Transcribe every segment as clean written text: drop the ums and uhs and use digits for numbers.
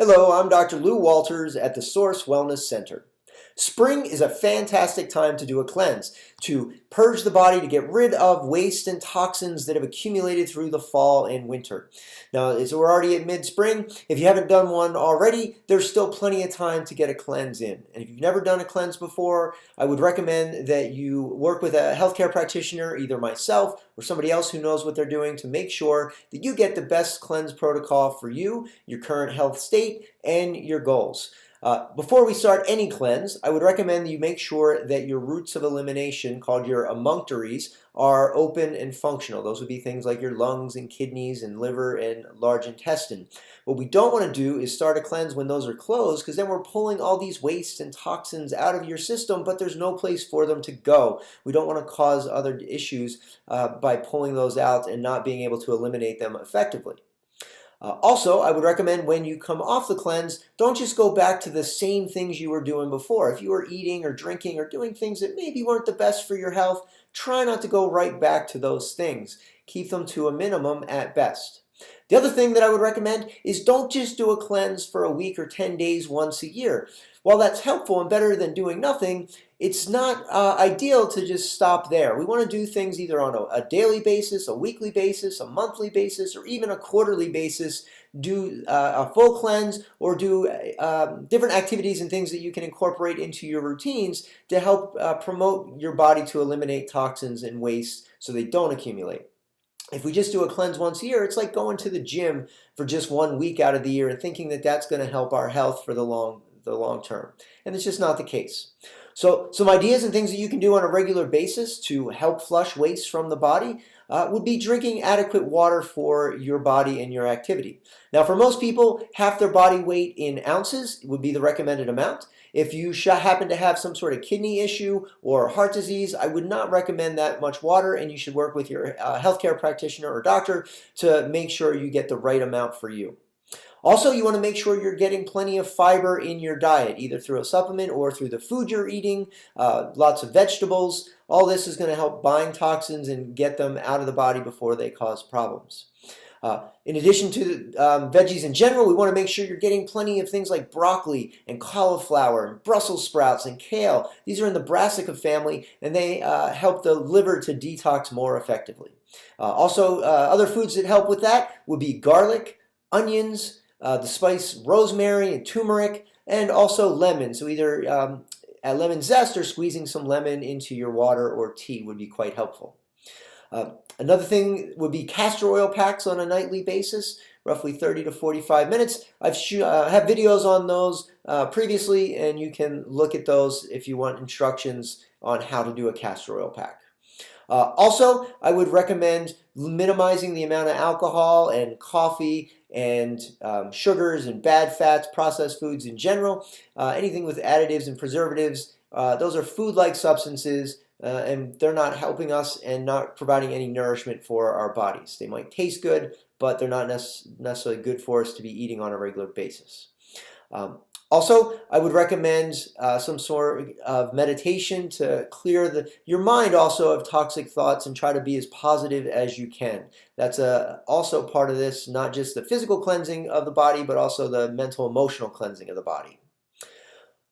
Hello, I'm Dr. Lou Walters at the Source Wellness Center. Spring is a fantastic time to do a cleanse, to purge the body, to get rid of waste and toxins that have accumulated through the fall and winter. Now, as we're already at mid-spring, if you haven't done one already, there's still plenty of time to get a cleanse in. And if you've never done a cleanse before, I would recommend that you work with a healthcare practitioner, either myself or somebody else who knows what they're doing, to make sure that you get the best cleanse protocol for you, your current health state, and your goals. Before we start any cleanse, I would recommend that you make sure that your routes of elimination, called your emunctories, are open and functional. Those would be things like your lungs and kidneys and liver and large intestine. What we don't want to do is start a cleanse when those are closed, because then we're pulling all these wastes and toxins out of your system, but there's no place for them to go. We don't want to cause other issues by pulling those out and not being able to eliminate them effectively. Also, I would recommend when you come off the cleanse, don't just go back to the same things you were doing before. If you were eating or drinking or doing things that maybe weren't the best for your health, try not to go right back to those things. Keep them to a minimum at best. The other thing that I would recommend is don't just do a cleanse for a week or 10 days once a year. While that's helpful and better than doing nothing, it's not ideal to just stop there. We want to do things either on a daily basis, a weekly basis, a monthly basis, or even a quarterly basis. Do a full cleanse or do different activities and things that you can incorporate into your routines to help promote your body to eliminate toxins and waste so they don't accumulate. If we just do a cleanse once a year, it's like going to the gym for just 1 week out of the year and thinking that that's going to help our health for the long term. And it's just not the case. So some ideas and things that you can do on a regular basis to help flush waste from the body would be drinking adequate water for your body and your activity. Now, for most people, half their body weight in ounces would be the recommended amount. If you happen to have some sort of kidney issue or heart disease, I would not recommend that much water, and you should work with your healthcare practitioner or doctor to make sure you get the right amount for you. Also, you want to make sure you're getting plenty of fiber in your diet, either through a supplement or through the food you're eating, lots of vegetables. All this is going to help bind toxins and get them out of the body before they cause problems. In addition to veggies in general, we want to make sure you're getting plenty of things like broccoli and cauliflower and Brussels sprouts and kale. These are in the brassica family, and they help the liver to detox more effectively. Also, other foods that help with that would be garlic, onions, the spice rosemary and turmeric, and also lemon. So either a lemon zest or squeezing some lemon into your water or tea would be quite helpful. Another thing would be castor oil packs on a nightly basis, roughly 30 to 45 minutes. I've have videos on those previously, and you can look at those if you want instructions on how to do a castor oil pack. Also, I would recommend minimizing the amount of alcohol and coffee and sugars and bad fats, processed foods in general. Anything with additives and preservatives, those are food-like substances, and they're not helping us and not providing any nourishment for our bodies. They might taste good, but they're not necessarily good for us to be eating on a regular basis. Also, I would recommend some sort of meditation to clear your mind also of toxic thoughts and try to be as positive as you can. That's also part of this, not just the physical cleansing of the body, but also the mental, emotional cleansing of the body.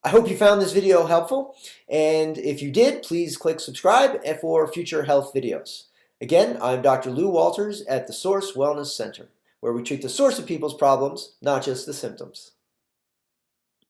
I hope you found this video helpful, and if you did, please click subscribe for future health videos. Again, I'm Dr. Lou Walters at the Source Wellness Center, where we treat the source of people's problems, not just the symptoms.